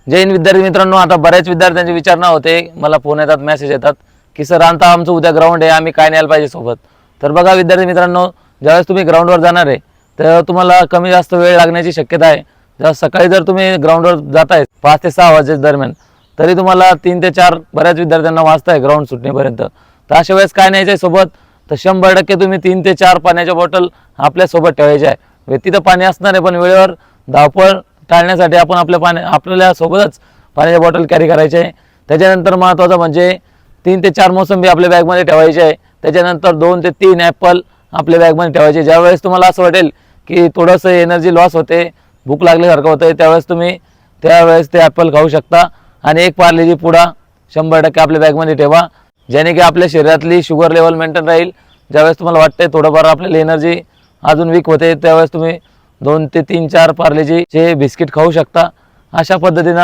जय हिंद विद्यार्थी मित्रांनो, आता बऱ्याच विद्यार्थ्यांचे विचारणा होते, मला फोन येतात, मेसेज येतात की सर आता आमचं उद्या ग्राउंड आहे, आम्ही काय न्यायला पाहिजे सोबत. तर बघा विद्यार्थी मित्रांनो, ज्यावेळेस तुम्ही ग्राउंडवर जाणार आहे तर तुम्हाला कमी जास्त वेळ लागण्याची शक्यता आहे. जेव्हा सकाळी जर तुम्ही ग्राउंडवर जाताय 5 ते 6 वाजे दरम्यान, तरी तुम्हाला 3 ते 4 बऱ्याच विद्यार्थ्यांना वाजताय ग्राउंड सुटण्यापर्यंत. तर अशा वेळेस काय न्यायचं आहे सोबत, तर 100% तुम्ही 3 ते 4 पाण्याच्या बॉटल आपल्यासोबत ठेवायच्या आहे. तिथं पाणी असणार आहे, पण वेळेवर धावपळ टाळण्यासाठी आपण आपल्या सोबतच पाण्याच्या बॉटल कॅरी करायचे आहे. त्याच्यानंतर महत्त्वाचं म्हणजे 3 ते 4 मोसंबी आपल्या बॅगमध्ये ठेवायची आहे. त्याच्यानंतर 2 ते 3 ॲपल आपल्या बॅगमध्ये ठेवायचे. ज्यावेळेस तुम्हाला असं वाटेल की थोडंसं एनर्जी लॉस होते, भूक लागल्यासारखं होतं, त्यावेळेस ते ॲपल खाऊ शकता. आणि एक पार्लेजी पुडा 100% आपल्या बॅगमध्ये ठेवा, ज्याने की आपल्या शरीरातली शुगर लेवल मेंटेन राहील. ज्यावेळेस तुम्हाला वाटते थोडंफार आपल्याला एनर्जी अजून वीक होते, त्यावेळेस तुम्ही 2 ते 3-4 पार्लेजीचे बिस्किट खाऊ शकता. अशा पद्धतीनं